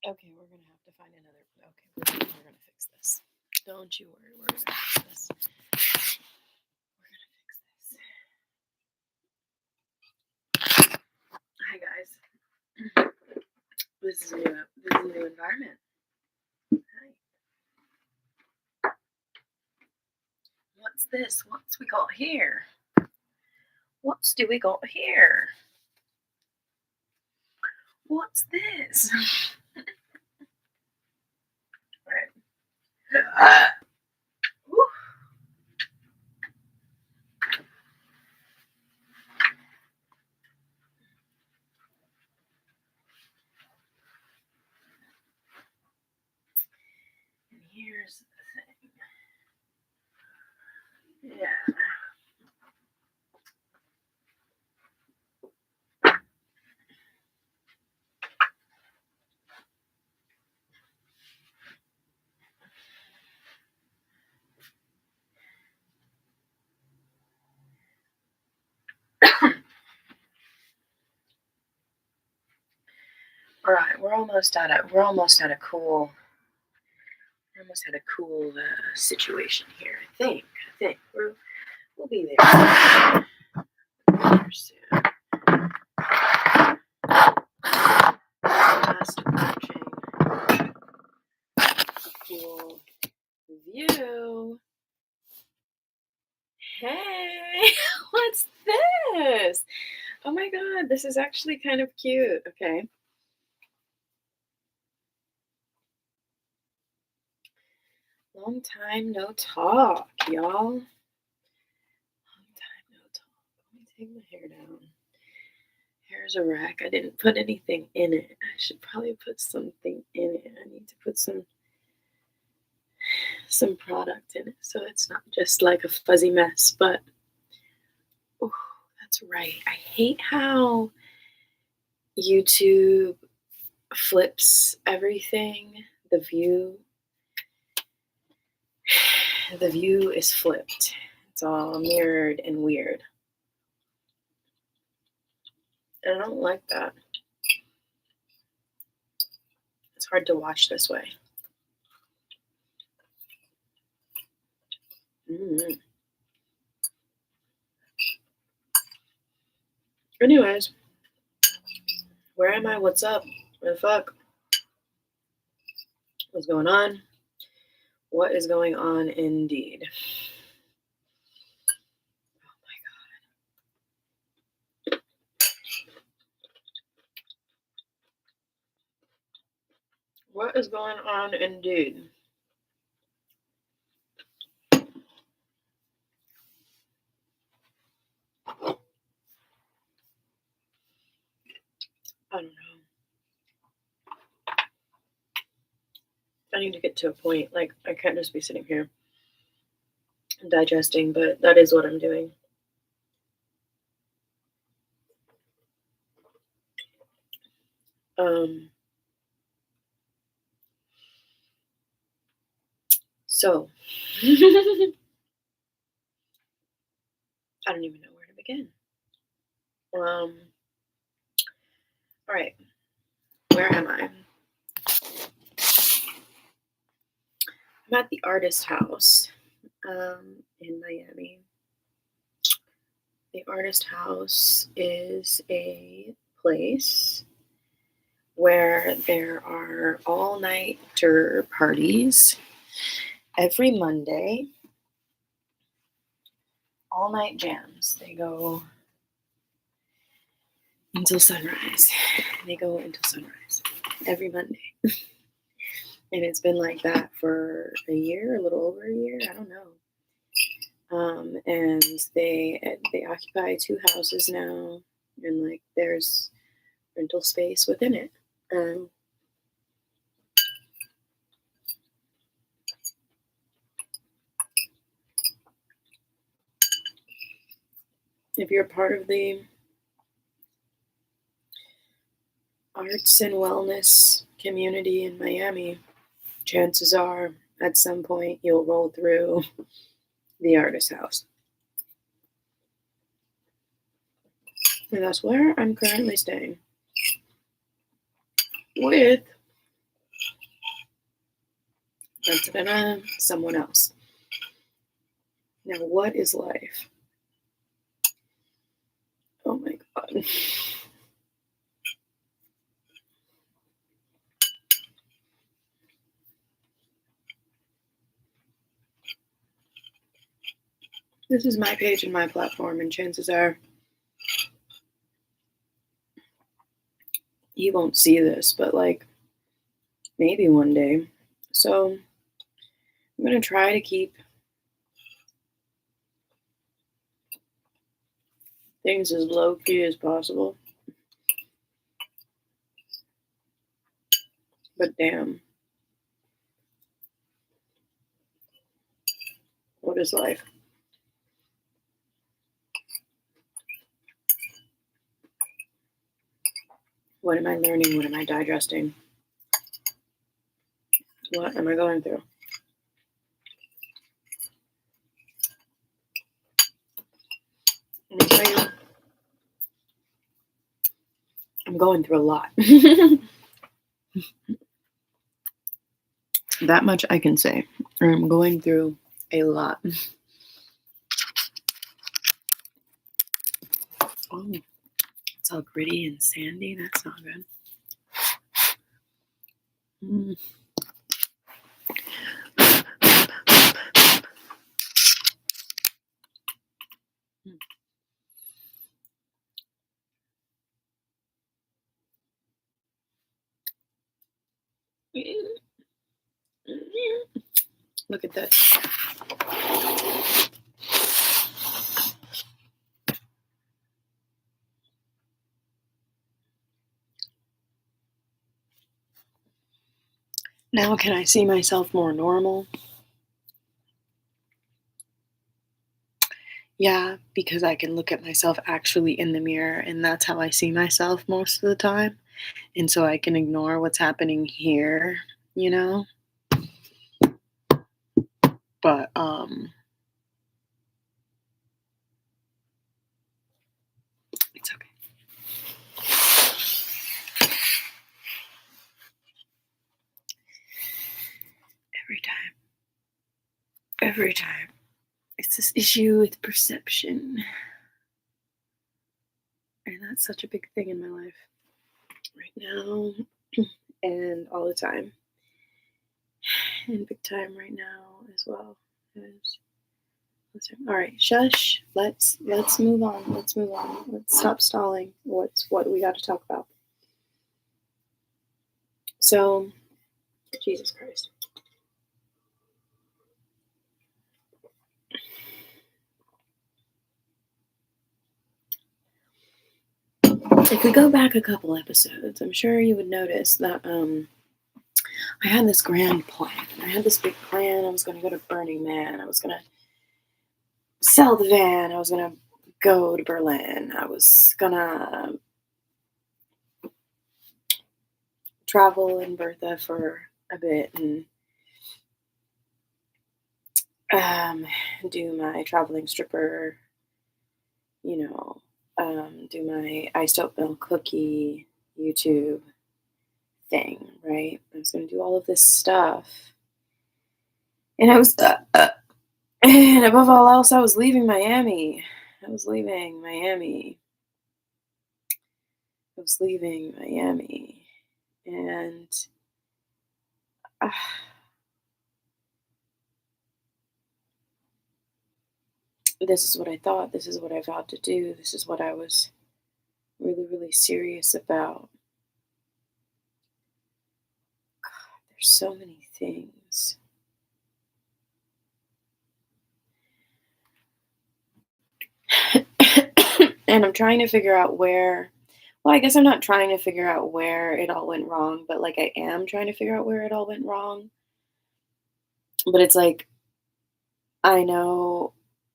Okay, we're gonna have to find another. Okay, we're gonna fix this. Don't you worry, we're gonna fix this. We're gonna fix this. Hi guys. This is a new environment. Hi. What's this? What's we got here? What's do we got here? What's this? Alright. And here's the thing. Yeah. All right, we're almost at a cool situation here. I think we'll be there soon. Just watching a cool view. Hey, what's this? Oh my god, this is actually kind of cute. Okay. Long time no talk, y'all. Long time no talk. Let me take my hair down. Hair's a wreck. I didn't put anything in it. I should probably put something in it. I need to put some product in it so it's not just like a fuzzy mess. But oh, that's right. I hate how YouTube flips everything. The view is flipped. It's all mirrored and weird. And I don't like that. It's hard to watch this way. Anyways, where am I? What's up? Where the fuck? What's going on? What is going on indeed? Oh my god. What is going on indeed? I don't know. I need to get to a point. Like, I can't just be sitting here and digesting, but that is what I'm doing. So, I don't even know where to begin. All right. Where am I? I'm at the Artist House in Miami. The Artist House is a place where there are all-nighter parties every Monday. All-night jams. They go until sunrise. Every Monday. And it's been like that for a year, a little over a year. I don't know. And they occupy 2 houses now, and like there's rental space within it. If you're part of the arts and wellness community in Miami, chances are at some point you'll roll through the Artist House. And that's where I'm currently staying with Someone else. Now, what is life? Oh my God. This is my page and my platform, and chances are he won't see this, but like maybe one day. So I'm going to try to keep things as low key as possible. But damn, what is life? What am I learning? What am I digesting? What am I going through? Let me tell you, I'm going through a lot. That much I can say. I'm going through a lot. Oh, it's all gritty and sandy. That's not good. Mm. Look at this. Now can I see myself more normal? Yeah, because I can look at myself actually in the mirror, and that's how I see myself most of the time. And so I can ignore what's happening here, you know? But it's okay. Every time. It's this issue with perception. And that's such a big thing in my life right now and all the time. And big time right now as well. All right, shush. Let's move on. Let's move on. Let's stop stalling. What we got to talk about. So, Jesus Christ. If we go back a couple episodes, I'm sure you would notice that I had this grand plan. I had this big plan. I was going to go to Burning Man. I was going to sell the van. I was going to go to Berlin. I was going to travel in Bertha for a bit and do my traveling stripper, do my iced oatmeal cookie YouTube thing, right? I was going to do all of this stuff. And I was, and above all else, I was leaving Miami. I was leaving Miami. And this is what I thought. This is what I vowed to do. This is what I was really, really serious about. God, there's so many things. And I'm trying to figure out where, well, I guess I'm not trying to figure out where it all went wrong, but like I am trying to figure out where it all went wrong. But it's like, I know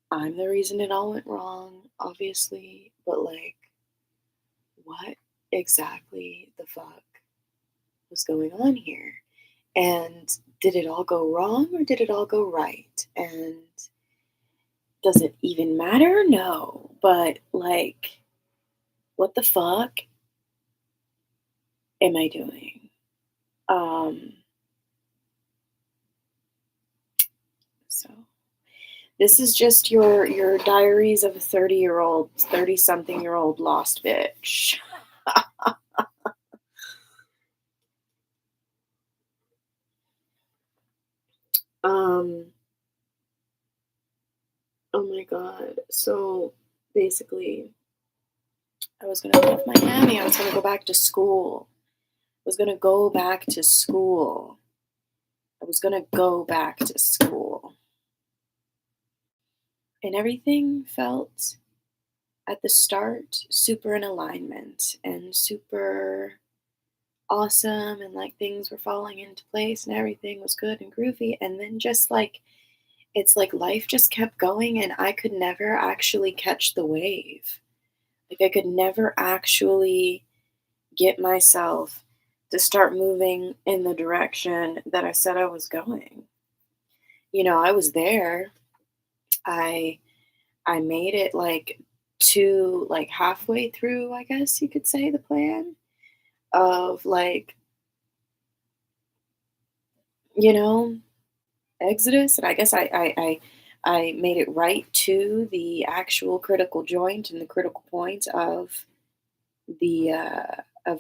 I'm the reason it all went wrong, obviously, but like, what exactly the fuck was going on here? And did it all go wrong or did it all go right? And does it even matter? No. But like, what the fuck am I doing? This is just your diaries of a 30-year-old, 30-something-year-old lost bitch. Um, oh my god. So basically, I was gonna leave Miami. I was gonna go back to school. I was gonna go back to school. I was gonna go back to school. And everything felt at the start super in alignment and super awesome, and like things were falling into place and everything was good and groovy. And then just like it's like life just kept going and I could never actually catch the wave. Like I could never actually get myself to start moving in the direction that I said I was going. I was there. I I made it like to like halfway through, I guess you could say, the plan of like, you know, Exodus. And I guess I made it right to the actual critical joint and the critical point of the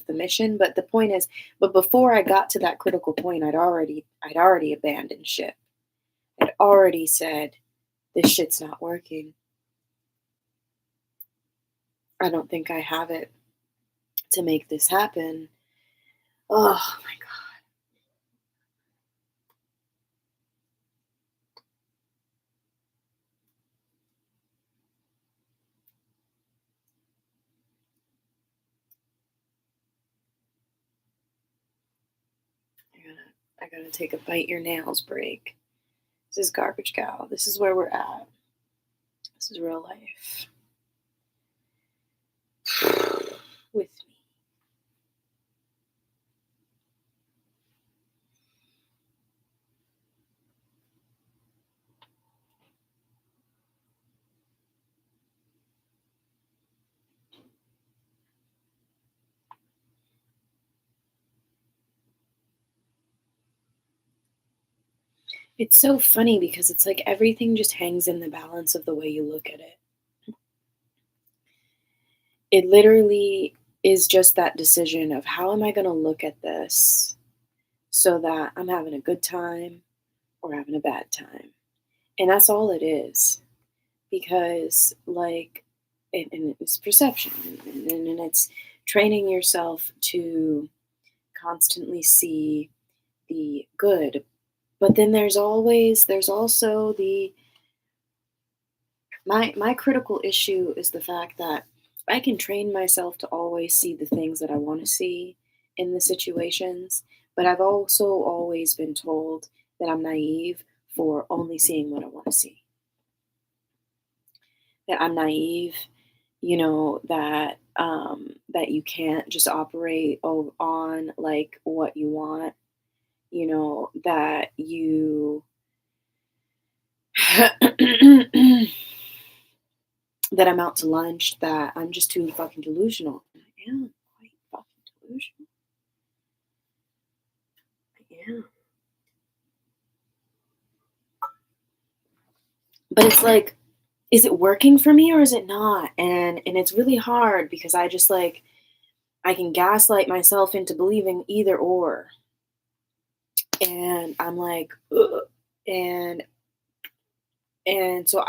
mission. But the point is, but before I got to that critical point, I'd already abandoned ship. I'd already said, this shit's not working. I don't think I have it to make this happen. Oh my god. I gotta take a bite your nails break. This is Garbage Gal. This is where we're at. This is real life. With me. It's so funny because it's like everything just hangs in the balance of the way you look at it. It literally is just that decision of how am I going to look at this so that I'm having a good time or having a bad time. And that's all it is. Because, like, and it's perception and it's training yourself to constantly see the good. But then there's also my critical issue is the fact that I can train myself to always see the things that I want to see in the situations, but I've also always been told that I'm naive for only seeing what I want to see. That I'm naive, that you can't just operate on like what you want, that you that I'm out to lunch, that I'm just too fucking delusional. And I am quite fucking delusional. I am. But it's like, is it working for me or is it not? And it's really hard because I just like I can gaslight myself into believing either or. And I'm like, ugh. and and so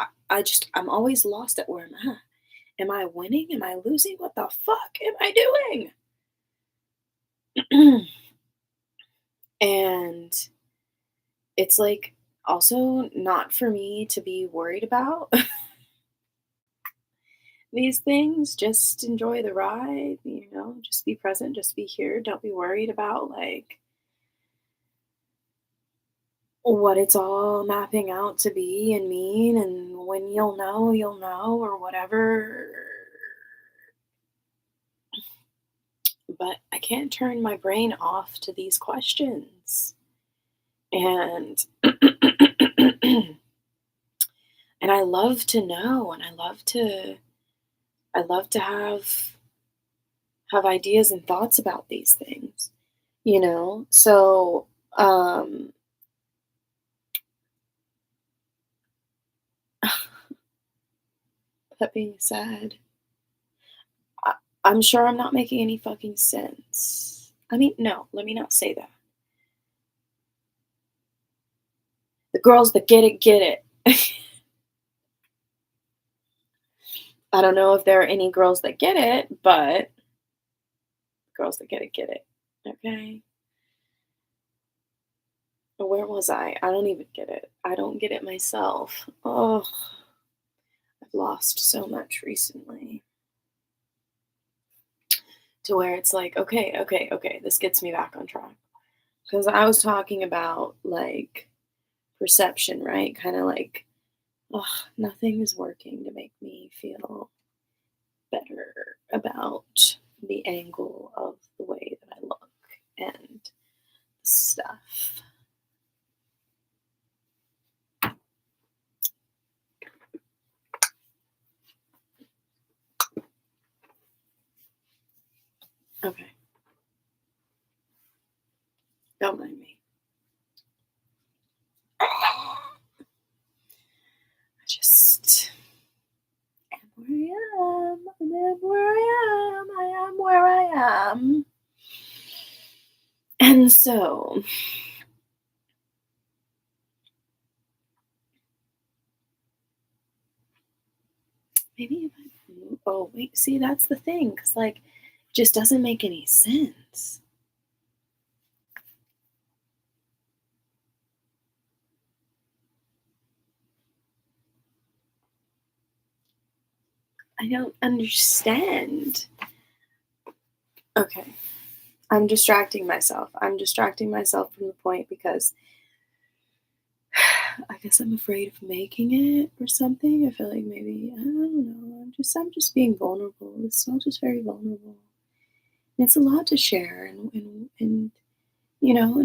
I'm always lost at where I'm at. Am I winning? Am I losing? What the fuck am I doing? And it's like also not for me to be worried about these things. Just enjoy the ride, just be present, just be here. Don't be worried about like what it's all mapping out to be and mean, and when you'll know, or whatever. But I can't turn my brain off to these questions. And and I love to know, and I love to have ideas and thoughts about these things, So um That being said, I'm sure I'm not making any fucking sense. I mean, no, let me not say that. The girls that get it. I don't know if there are any girls that get it, but girls that get it. Okay? But where was I? I don't even get it. I don't get it myself. Oh, I've lost so much recently. To where it's like, okay, this gets me back on track. Because I was talking about like perception, right? Kind of like, oh, nothing is working to make me feel better about the angle of the way that I look and stuff. Okay. Don't mind me. I just am where I am. I am where I am. I am where I am. And so, maybe if I move, oh, wait, see, that's the thing. Because, like, it just doesn't make any sense. I don't understand. Okay. I'm distracting myself. I'm distracting myself from the point because I guess I'm afraid of making it or something. I feel like maybe I don't know. I'm just being vulnerable. It's all just very vulnerable. And it's a lot to share and and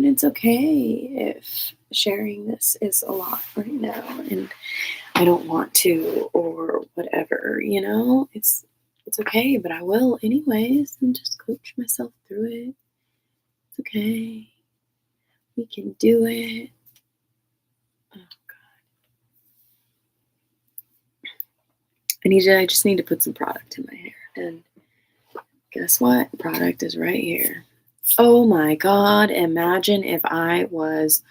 it's okay if sharing this is a lot right now and I don't want to or whatever. It's okay, but I will anyways and just coach myself through it. It's okay. We can do it. Oh God. I just need to put some product in my hair. And guess what? Product is right here. Oh my God. Imagine if I was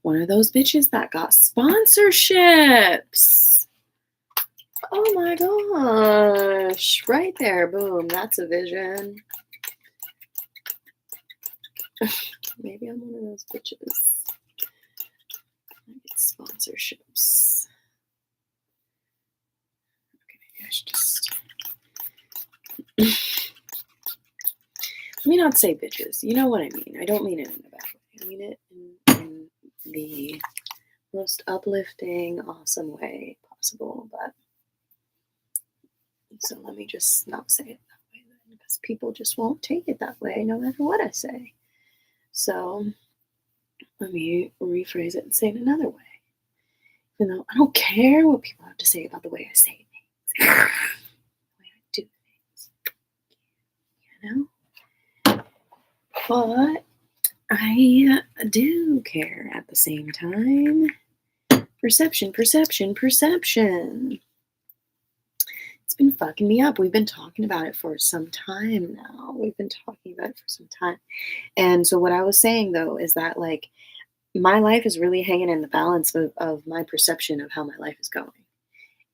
one of those bitches that got sponsorships. Oh my gosh. Right there. Boom. That's a vision. Maybe I'm one of those bitches. I get sponsorships. Okay, maybe I should just. Let me not say bitches. You know what I mean. I don't mean it in a bad way. I mean it in the most uplifting, awesome way possible. But so let me just not say it that way then, because people just won't take it that way no matter what I say. So let me rephrase it and say it another way. Even though I don't care what people have to say about the way I say things, the way I do things, But I do care at the same time. Perception. It's been fucking me up. We've been talking about it for some time now. And so what I was saying though is that like my life is really hanging in the balance of my perception of how my life is going.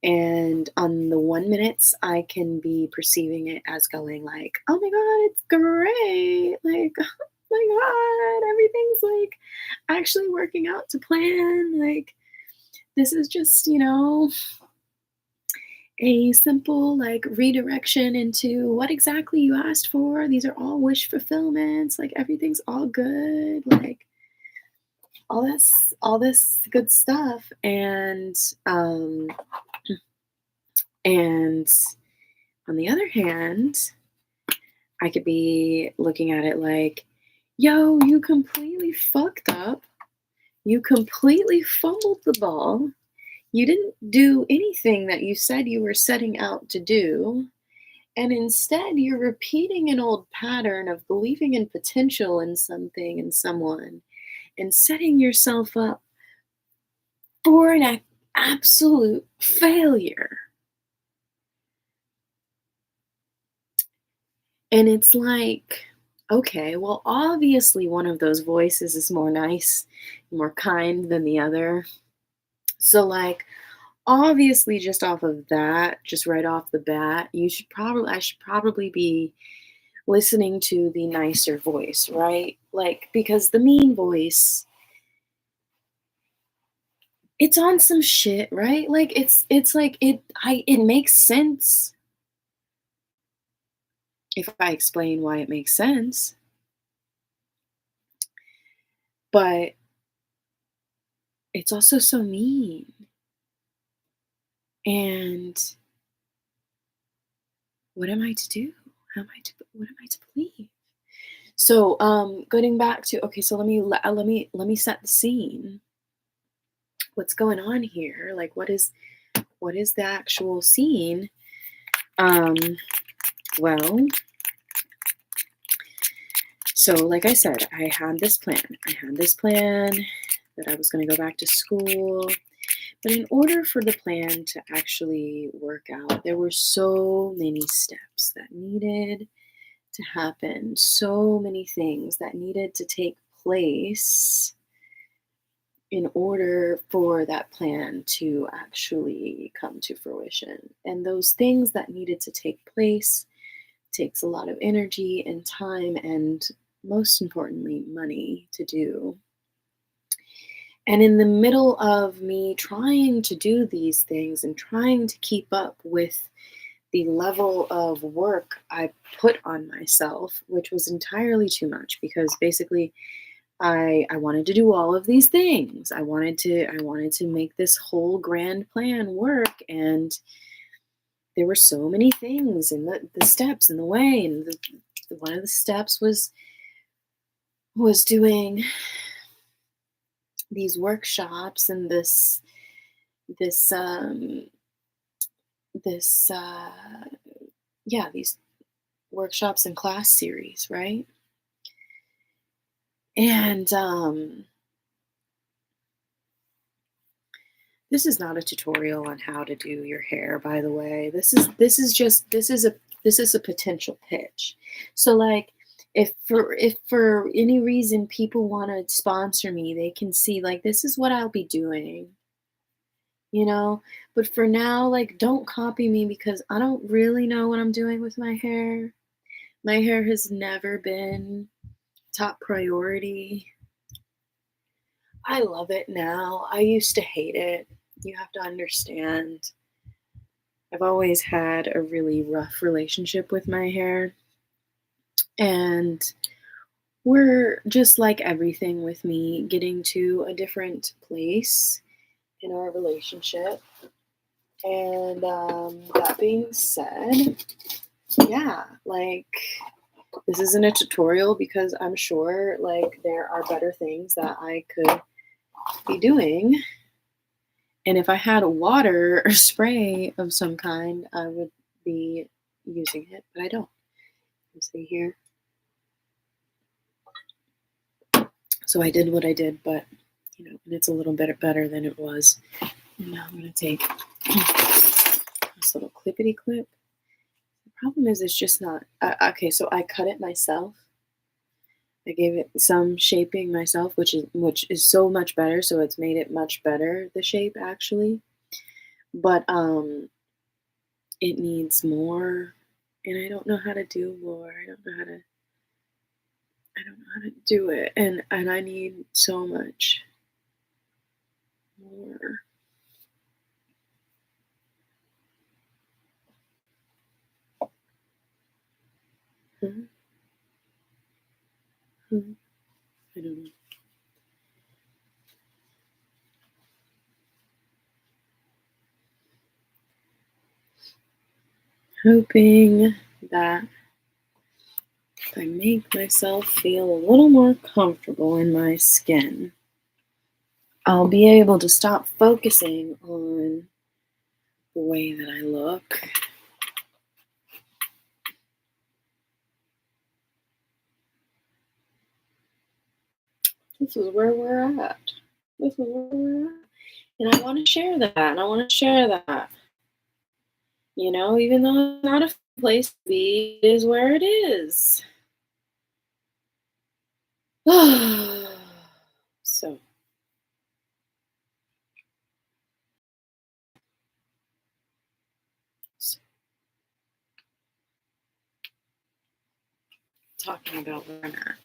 And on the 1 minutes, I can be perceiving it as going like, oh my God, it's great. Like, oh my God, everything's like actually working out to plan. Like, this is just, a simple like redirection into what exactly you asked for. These are all wish fulfillments. Like, everything's all good. Like, all this good stuff. And on the other hand, I could be looking at it like, yo, you completely fucked up. You completely fumbled the ball. You didn't do anything that you said you were setting out to do. And instead, you're repeating an old pattern of believing in potential in something and someone and setting yourself up for an absolute failure. And it's like, okay, well, obviously one of those voices is more nice, more kind than the other. So, like, obviously, just off of that, just right off the bat, I should probably be listening to the nicer voice, right? Like, because the mean voice, it's on some shit, right? Like, it's like it makes sense if I explain why it makes sense, but it's also so mean. And what am I to do? What am I to believe? So, getting back to, okay, so let me set the scene. What's going on here? Like, what is the actual scene? Um, well, so like I said, I had this plan. I had this plan that I was going to go back to school. But in order for the plan to actually work out, there were so many steps that needed to happen, so many things that needed to take place in order for that plan to actually come to fruition. And those things that needed to take place takes a lot of energy and time and, most importantly, money to do. And in the middle of me trying to do these things and trying to keep up with the level of work I put on myself, which was entirely too much because basically I wanted to do all of these things. I wanted to make this whole grand plan work, and there were so many things and the steps in the way, and one of the steps was doing these workshops and this this yeah, these workshops and class series, right? And this is not a tutorial on how to do your hair, by the way. This is a potential pitch. So, like, if for any reason people want to sponsor me, they can see, like, this is what I'll be doing, you know? But for now, like, don't copy me because I don't really know what I'm doing with my hair. My hair has never been top priority. I love it now. I used to hate it. You have to understand. I've always had a really rough relationship with my hair. And we're just like everything with me, getting to a different place in our relationship. And that being said, yeah, like, this isn't a tutorial because I'm sure like there are better things that I could be doing. And if I had a water or spray of some kind, I would be using it, but I don't. Let's see here. So I did what I did, but and it's a little bit better than it was. And now I'm gonna take this little clippity clip. The problem is it's just not okay. So I cut it myself. I gave it some shaping myself, which is so much better. So it's made it much better, the shape actually. But it needs more, and I don't know how to do more. I don't know how to do it, and I need so much more. Huh? Huh? I don't know. Hoping that if I make myself feel a little more comfortable in my skin, I'll be able to stop focusing on the way that I look. This is where we're at. This is where we're at. And I want to share that. And I want to share that. Even though it's not a place to be is where it is. So, so talking about where I'm at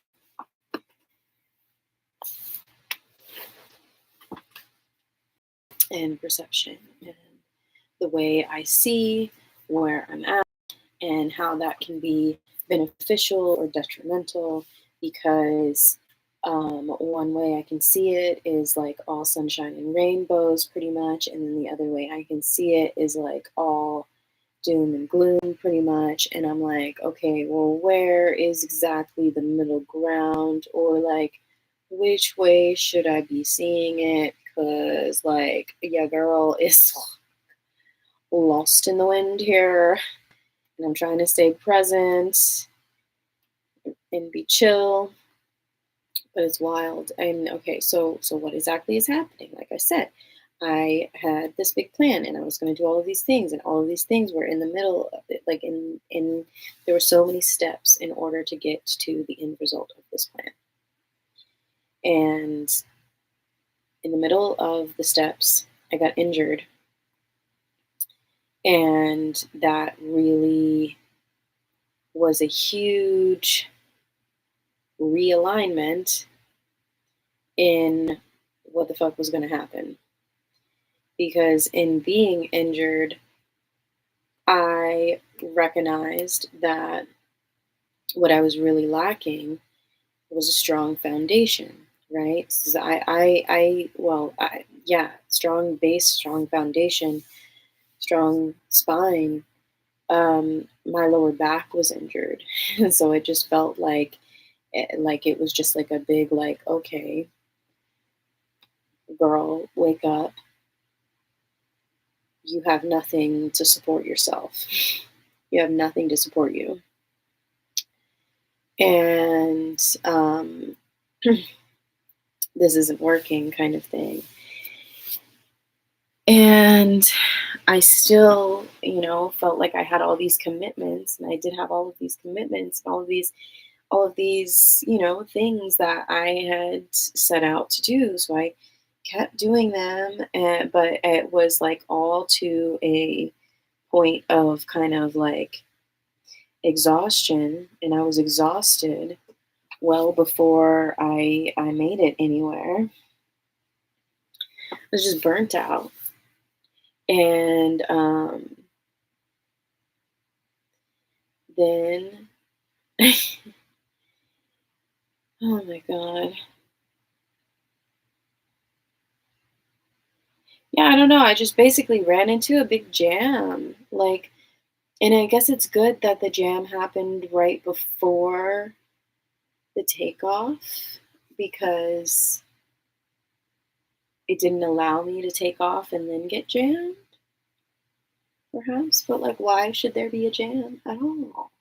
and perception and the way I see where I'm at and how that can be beneficial or detrimental because one way I can see it is like all sunshine and rainbows pretty much, and then the other way I can see it is like all doom and gloom pretty much, and I'm like, okay, well, where is exactly the middle ground, or like which way should I be seeing it? Because like, yeah, girl is lost in the wind here, and I'm trying to stay present and be chill, but it's wild. And okay, so what exactly is happening? Like I said, I had this big plan and I was going to do all of these things, and all of these things were in the middle of it, like in there were so many steps in order to get to the end result of this plan. And in the middle of the steps, I got injured, and that really was a huge realignment in what the fuck was going to happen. Because in being injured, I recognized that what I was really lacking was a strong foundation, right? So yeah, strong base, strong foundation, strong spine. My lower back was injured, and so it just felt like it was just like a big like, okay, girl, wake up. You have nothing to support yourself. You have nothing to support you. And this isn't working kind of thing. And I still, felt like I had all these commitments, and I did have all of these commitments and all of these, things that I had set out to do. So I kept doing them, but it was like all to a point of kind of like exhaustion, and I was exhausted well before I made it anywhere. I was just burnt out. And then, oh my God. Yeah, I don't know. I just basically ran into a big jam. Like, and I guess it's good that the jam happened right before the takeoff because it didn't allow me to take off and then get jammed, perhaps. But, like, why should there be a jam at all?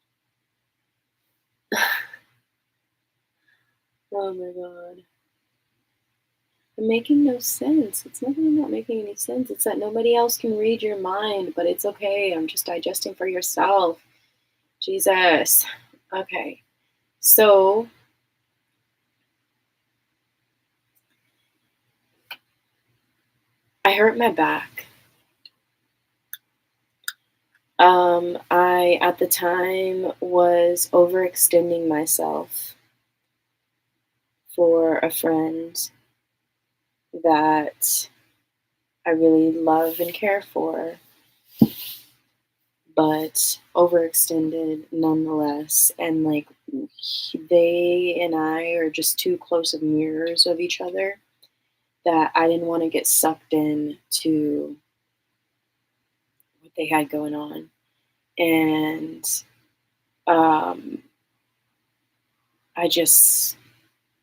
Oh my God. Making no sense. It's nothing about making any sense. It's that nobody else can read your mind, but it's okay. I'm just digesting for yourself. Jesus. Okay. So I hurt my back. I, at the time, was overextending myself for a friend that I really love and care for, but overextended nonetheless. And like, they and I are just too close of mirrors of each other that I didn't want to get sucked in to what they had going on. And um, I just,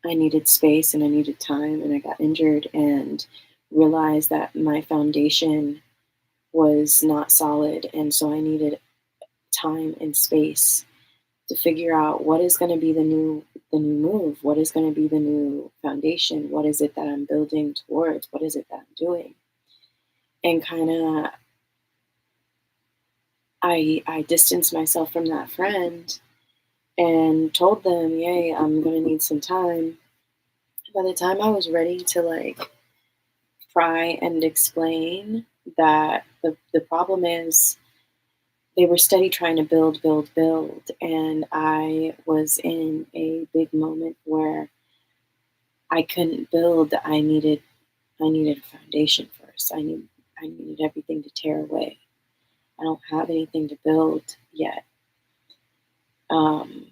I needed space and I needed time, and I got injured and realized that my foundation was not solid. And so I needed time and space to figure out what is going to be the new move, what is going to be the new foundation, what is it that I'm building towards, what is it that I'm doing. And kind of I distanced myself from that friend and told them, "Yay, I'm gonna need some time." By the time I was ready to like try and explain that the problem is they were steady trying to build, build, build, and I was in a big moment where I couldn't build. I needed a foundation first. I needed everything to tear away. I don't have anything to build yet. Um,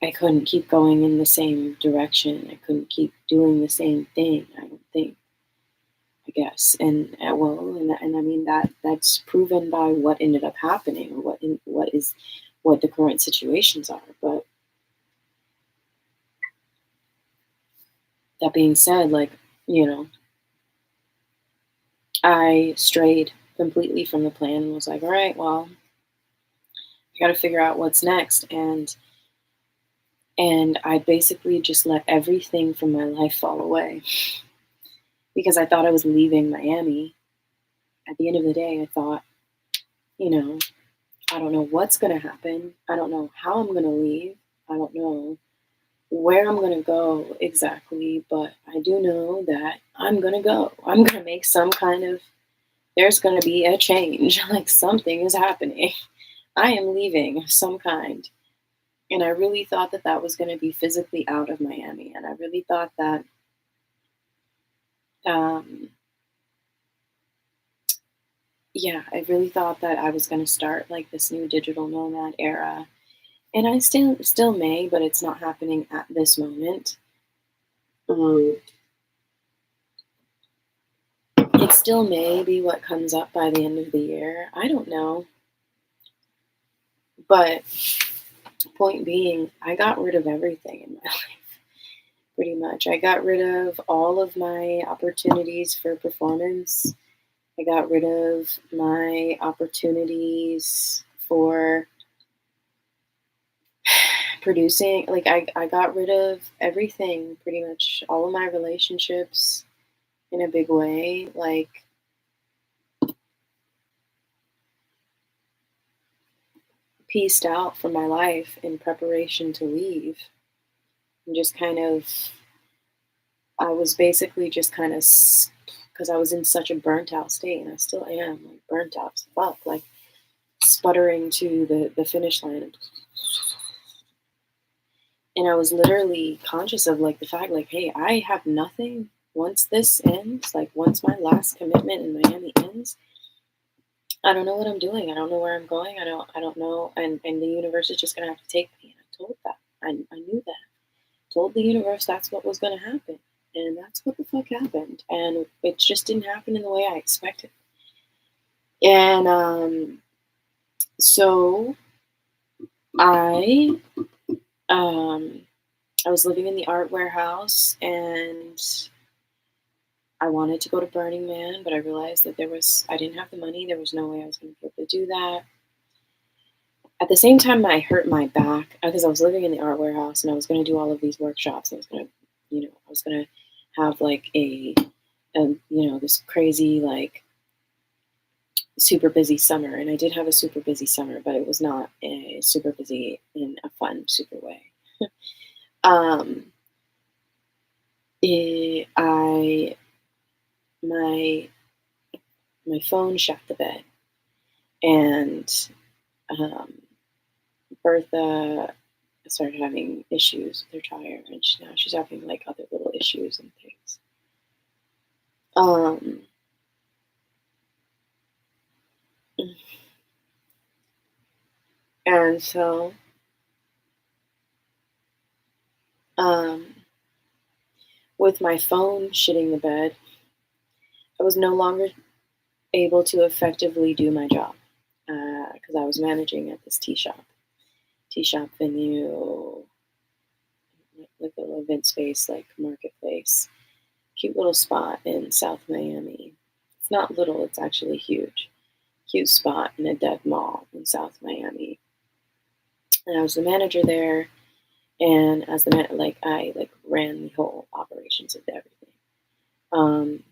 I couldn't keep going in the same direction. I couldn't keep doing the same thing. I don't think. I guess, and well, and I mean that's proven by what ended up happening, or what the current situations are. But that being said, like you know, I strayed completely from the plan and was like, all right, well, I got to figure out what's next, and I basically just let everything from my life fall away because I thought I was leaving Miami. At the end of the day, I thought, you know, I don't know what's going to happen. I don't know how I'm going to leave. I don't know where I'm going to go exactly, but I do know that I'm going to go. I'm going to make some kind of, there's going to be a change. Like something is happening. I am leaving of some kind. And I really thought that that was going to be physically out of Miami. And I really thought that, um, yeah, I really thought that I was going to start like this new digital nomad era. And I still may, but it's not happening at this moment. Um, it still may be what comes up by the end of the year. I don't know. But point being, I got rid of everything in my life, pretty much. I got rid of all of my opportunities for performance. I got rid of my opportunities for producing. Like, I got rid of everything, pretty much. All of my relationships in a big way. Like, pieced out from my life in preparation to leave. And just kind of, I was basically just kind of, because I was in such a burnt out state, and I still am, like burnt out as fuck, like sputtering to the finish line. And I was literally conscious of like the fact, like, hey, I have nothing once this ends, like once my last commitment in Miami ends. I don't know what I'm doing. I don't know where I'm going. I don't know. And the universe is just gonna have to take me. And I told that. I knew that. Told the universe that's what was gonna happen. And that's what the fuck happened. And it just didn't happen in the way I expected. And so I um I was living in the art warehouse and I wanted to go to Burning Man, but I realized that I didn't have the money. There was no way I was going to be able to do that. At the same time, I hurt my back because I was living in the art warehouse and I was going to do all of these workshops. I was going to, I was going to have like this crazy, like super busy summer. And I did have a super busy summer, but it was not a super busy in a fun, super way. um, I my my phone shot the bed, and um, Bertha started having issues with her tire, and now she's having like other little issues and things. Um, and so um, with my phone shitting the bed, I was no longer able to effectively do my job because I was managing at this tea shop venue, like a little event space, like marketplace, cute little spot in South Miami. It's not little; it's actually huge. Cute spot in a dead mall in South Miami. And I was the manager there, and as the I like ran the whole operations of everything.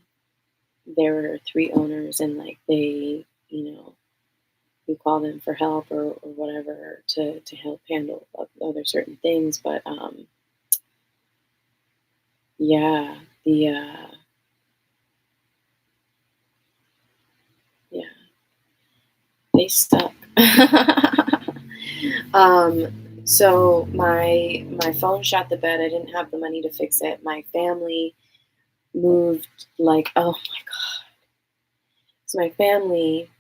There were three owners, and like they, we call them for help or whatever to help handle other certain things. But yeah, the yeah, they suck. So my phone shot the bed. I didn't have the money to fix it. My family moved like, oh my god. So my family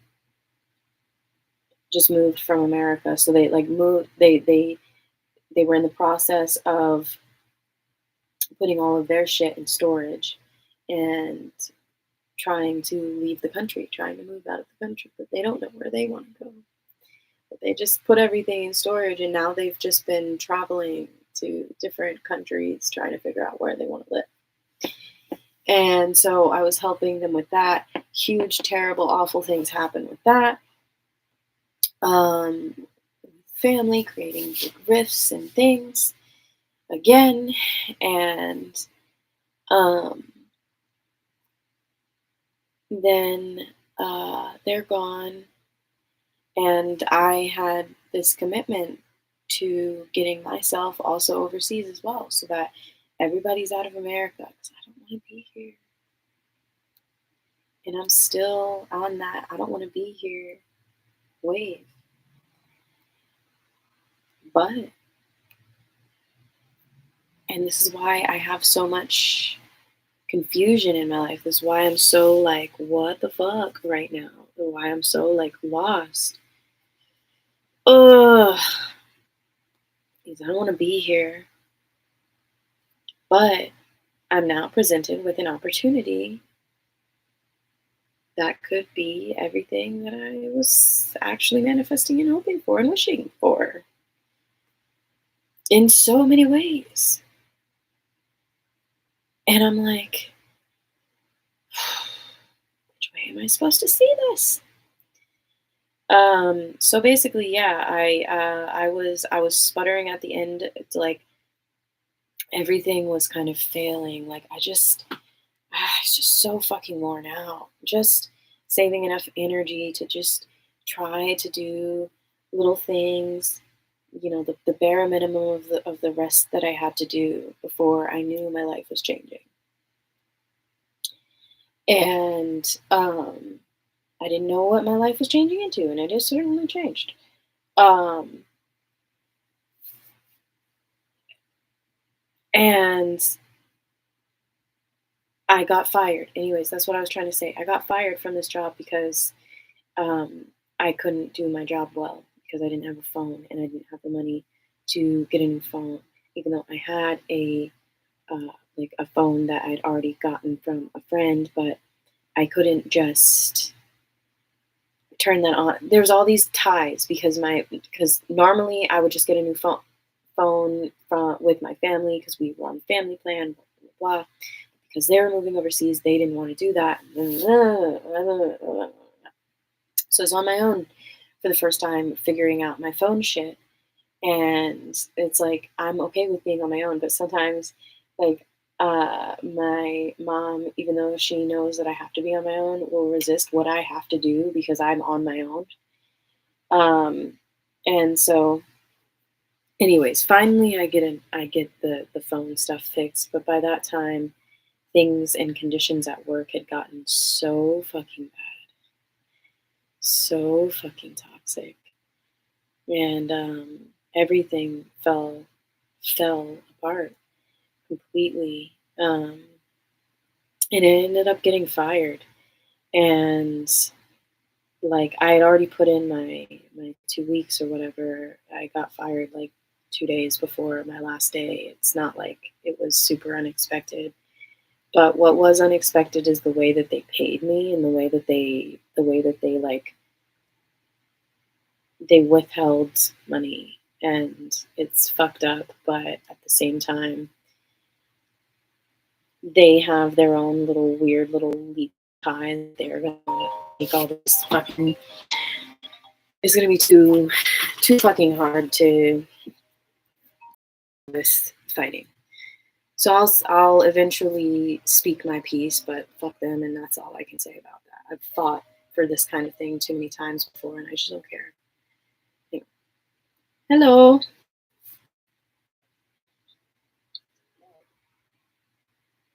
just moved from America. So they like moved they were in the process of putting all of their shit in storage and trying to leave the country, trying to move out of the country, but they don't know where they want to go. But they just put everything in storage and now they've just been traveling to different countries trying to figure out where they want to live. And so I was helping them with that. Huge, terrible, awful things happened with that. Um, Family creating big rifts and things again. And um, then they're gone. And I had this commitment to getting myself also overseas as well so that everybody's out of America because I don't want to be here. And I'm still on that I don't want to be here wave. But, and this is why I have so much confusion in my life. This is why I'm so like, what the fuck right now? And why I'm so like lost. Ugh. Because I don't want to be here. But I'm now presented with an opportunity that could be everything that I was actually manifesting and hoping for and wishing for in so many ways. And I'm like, which way am I supposed to see this? So basically, yeah, I was sputtering at the end. It's like everything was kind of failing. Like I was just so fucking worn out. Just saving enough energy to just try to do little things, the bare minimum of the rest that I had to do before I knew my life was changing. And I didn't know what my life was changing into, and it has certainly changed. Um, and I got fired. Anyways, that's what I was trying to say. I got fired from this job because um, I couldn't do my job well because I didn't have a phone and I didn't have the money to get a new phone, even though I had like a phone that I'd already gotten from a friend, but I couldn't just turn that on. There's all these ties because normally I would just get a new phone from with my family because we were on family plan, blah blah blah. Because they were moving overseas, they didn't want to do that. So I was on my own for the first time figuring out my phone shit. And it's like I'm okay with being on my own, but sometimes like my mom, even though she knows that I have to be on my own, will resist what I have to do because I'm on my own. Um, and so anyways, finally I get the phone stuff fixed, but by that time things and conditions at work had gotten so fucking bad, so fucking toxic, and everything fell apart completely. And I ended up getting fired, and like I had already put in my 2 weeks or whatever. I got fired like 2 days before my last day. It's not like it was super unexpected. But what was unexpected is the way that they paid me and the way that they like they withheld money, and it's fucked up, but at the same time they have their own little weird little leak ties. They're gonna make all this fucking it's gonna be too fucking hard to this fighting. So I'll eventually speak my piece, but fuck them, and that's all I can say about that. I've fought for this kind of thing too many times before, and I just don't care. Like, hello.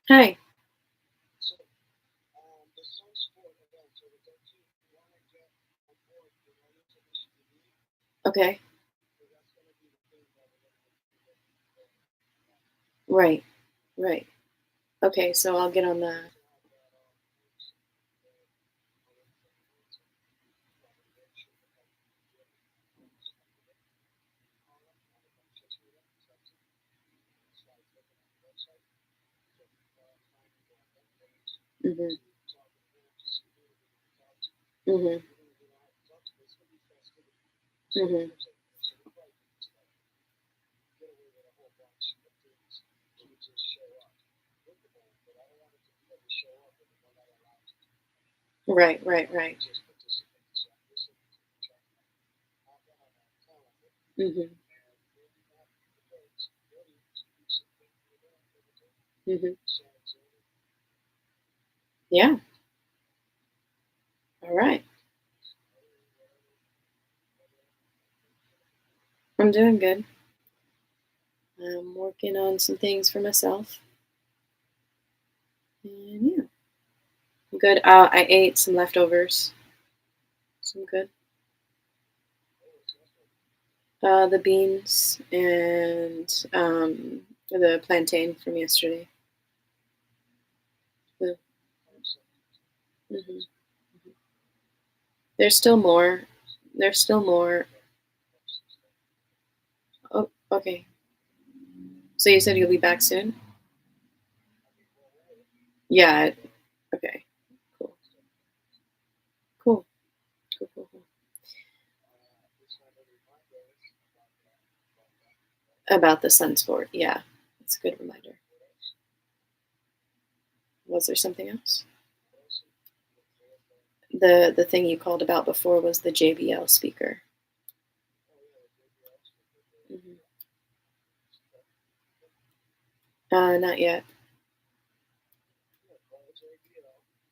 Hi. Okay. Right. Right. Okay, so I'll get on that. Mhm. Mhm. Mhm. Right, right, right. Mhm. Mhm. Yeah. All right. I'm doing good. I'm working on some things for myself. And yeah, I'm good. I ate some leftovers. So I'm good. The beans and the plantain from yesterday. The, hmm There's still more. There's still more. Oh, okay. So you said you'll be back soon? Yeah. Okay. Cool. Cool. Cool. Cool. Cool. About the sun sport. Yeah, it's a good reminder. Was there something else? The thing you called about before was the JBL speaker. Hmm Not yet.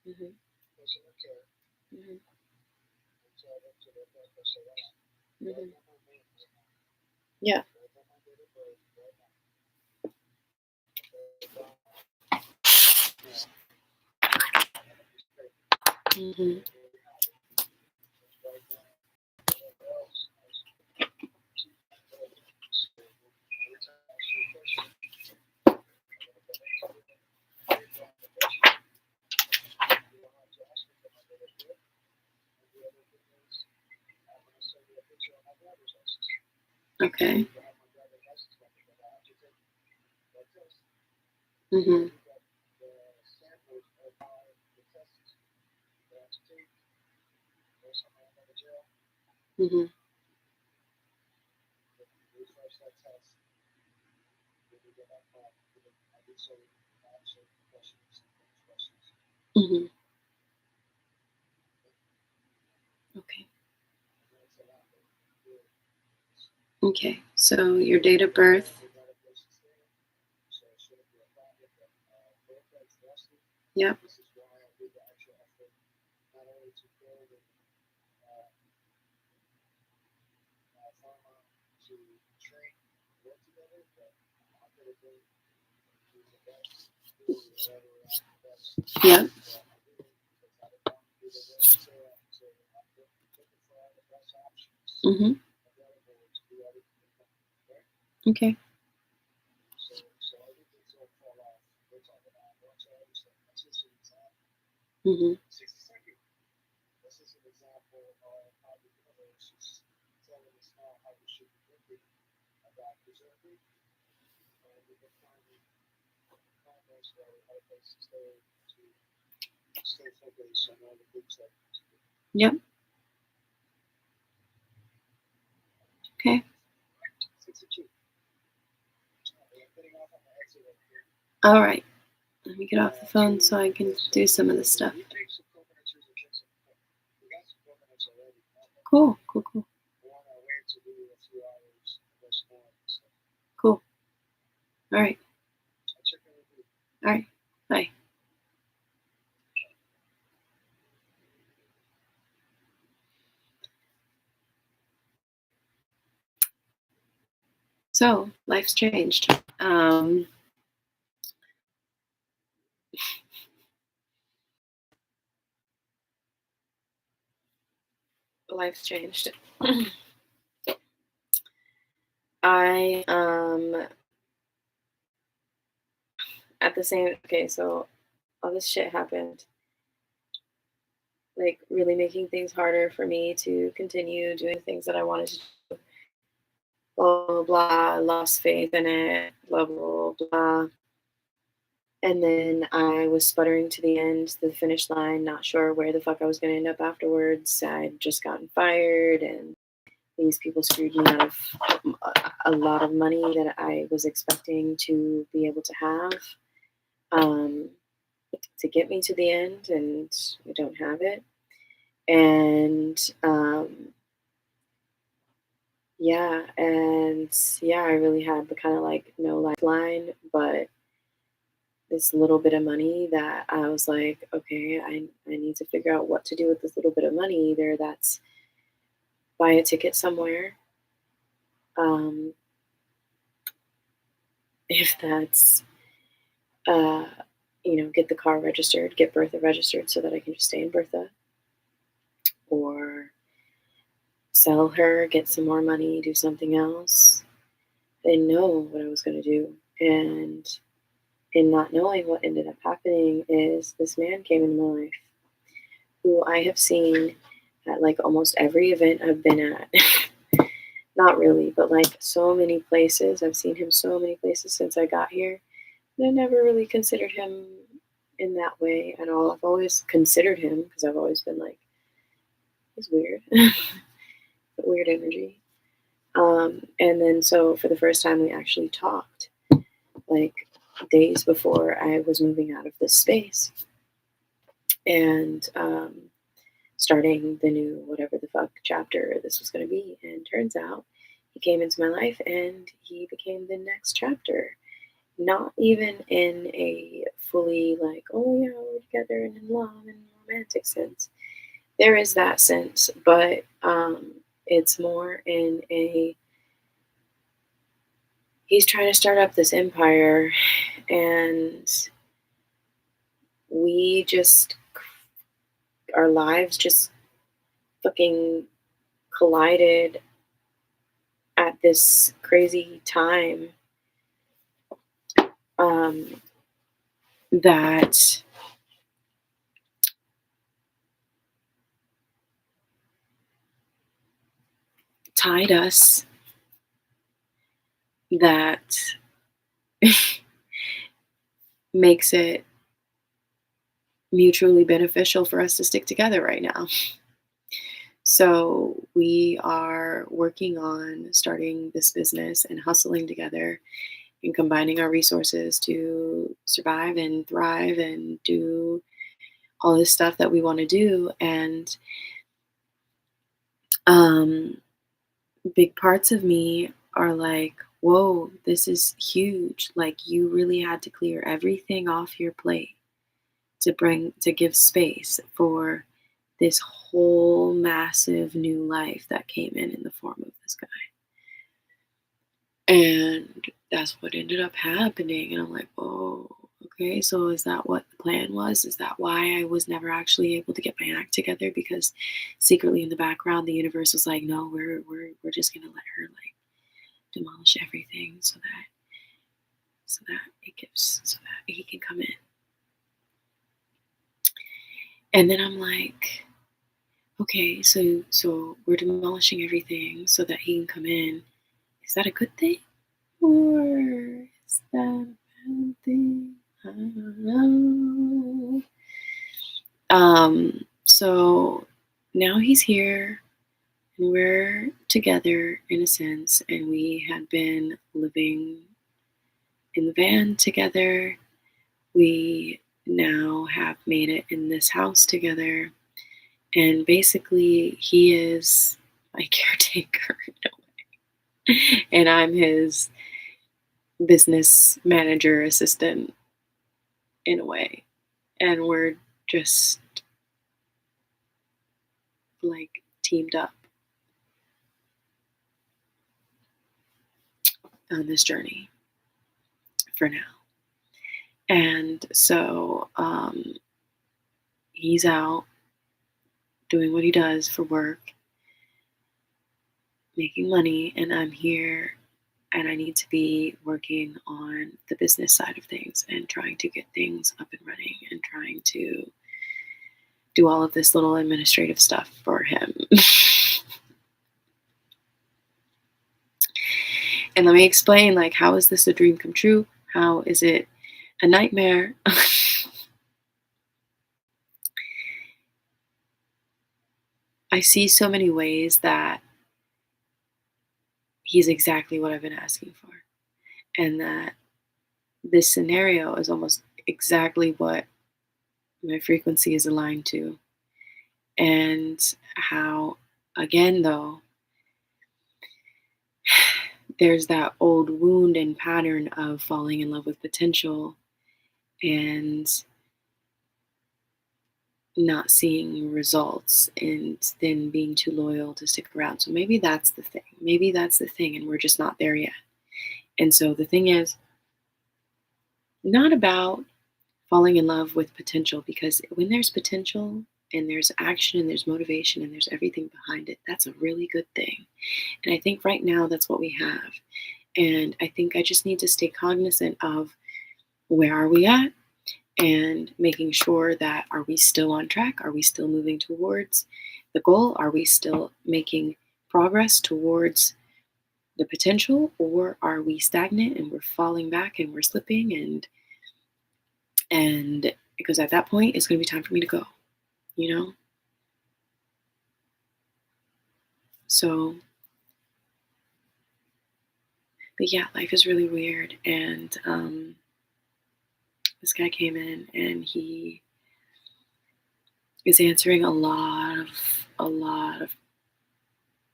Hmm hmm hmm Yeah. hmm Okay. hmm hmm hmm Okay. Okay. So your date of birth. Yep. Yep. hmm Okay. hmm Yep. Okay. All right. Let me get off the phone so I can do some of this stuff. Cool. Cool. Cool. Cool. All right. All right. Bye. So life's changed. Life's changed. I at the same okay, so all this shit happened, like really making things harder for me to continue doing things that I wanted to do. Blah blah blah. Lost faith in it. Blah blah blah. And then I was sputtering to the end, the finish line, not sure where the fuck I was going to end up afterwards. I'd just gotten fired, and these people screwed me out of a lot of money that I was expecting to be able to have, um, to get me to the end, and I don't have it. And yeah, I really had the kind of like no lifeline, but this little bit of money that I was like, okay, I need to figure out what to do with this little bit of money. Either that's buy a ticket somewhere, um, if that's, uh, get the car registered, get Bertha registered so that I can just stay in Bertha, or sell her, get some more money, do something else. I didn't know what I was going to do. And in not knowing, what ended up happening is this man came into my life who I have seen at like almost every event I've been at. Not really, but like so many places. I've seen him so many places since I got here. And I never really considered him in that way at all. I've always considered him because I've always been like, he's weird. Weird energy. And then so for the first time, we actually talked like days before I was moving out of this space and starting the new whatever the fuck chapter this was going to be. And turns out he came into my life and he became the next chapter. Not even in a fully like, oh yeah, we're together and in love and romantic sense. There is that sense, but it's more in a he's trying to start up this empire, and we just our lives just fucking collided at this crazy time, um, that tied us, that makes it mutually beneficial for us to stick together right now. So we are working on starting this business and hustling together and combining our resources to survive and thrive and do all this stuff that we want to do. And um, big parts of me are like, whoa, this is huge. Like, you really had to clear everything off your plate to give space for this whole massive new life that came in the form of this guy. And that's what ended up happening. And I'm like, oh, okay, so is that what the plan was? Is that why I was never actually able to get my act together? Because secretly in the background, the universe was like, no, we're just gonna let her like demolish everything so that he can come in. And then I'm like, okay, so we're demolishing everything so that he can come in. Is that a good thing? Or is that a bad thing? I don't know. So now he's here and we're together in a sense, and we had been living in the van together. We now have made it in this house together, and basically he is my caretaker in a way, and I'm his business manager assistant in a way, and we're just like teamed up. on this journey for now. And so he's out doing what he does for work, making money, and I'm here and I need to be working on the business side of things and trying to get things up and running and trying to do all of this little administrative stuff for him. And let me explain, like, how is this a dream come true? How is it a nightmare? I see so many ways that he's exactly what I've been asking for. And that this scenario is almost exactly what my frequency is aligned to. And how, again, though, there's that old wound and pattern of falling in love with potential and not seeing results and then being too loyal to stick around. So maybe that's the thing. Maybe that's the thing, and we're just not there yet. And so the thing is, not about falling in love with potential, because when there's potential and there's action and there's motivation and there's everything behind it, that's a really good thing. And I think right now that's what we have. And I think I just need to stay cognizant of where are we at and making sure that, are we still on track? Are we still moving towards the goal? Are we still making progress towards the potential, or are we stagnant and we're falling back and we're slipping, and because at that point it's going to be time for me to go, you know? So, but yeah, life is really weird. And this guy came in and he is answering a lot of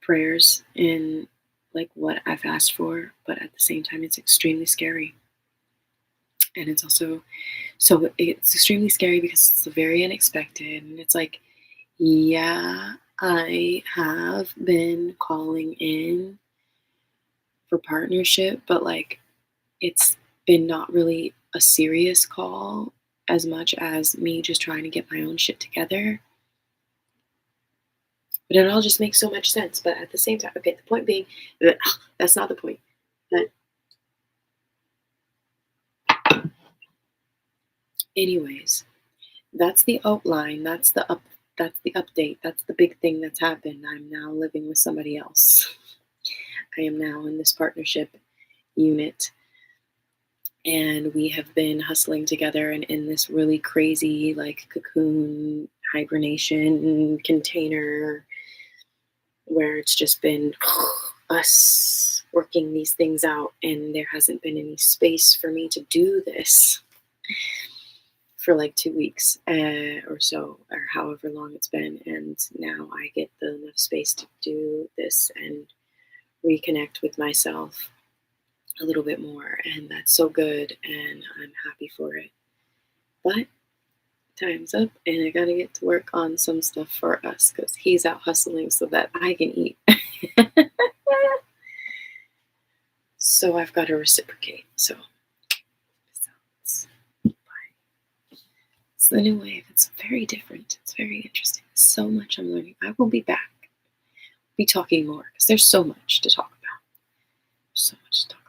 prayers in like what I've asked for, but at the same time it's extremely scary. And it's also, so it's extremely scary because it's very unexpected, and it's like, yeah, I have been calling in for partnership, but like it's been not really a serious call as much as me just trying to get my own shit together. But it all just makes so much sense. But at the same time, okay, the point being that that's not the point. But anyways, that's the outline. That's the update. That's the big thing that's happened. I'm now living with somebody else. I am now in this partnership unit, and we have been hustling together and in this really crazy like cocoon hibernation container where it's just been us working these things out, and there hasn't been any space for me to do this for like 2 weeks or so, or however long it's been. And now I get the enough space to do this and reconnect with myself a little bit more, and that's so good, and I'm happy for it. But time's up, and I gotta get to work on some stuff for us because he's out hustling so that I can eat. So I've got to reciprocate. So it's the new wave. It's very different. It's very interesting. So much I'm learning. I will be back. Be talking more because there's so much to talk about. So much to talk about.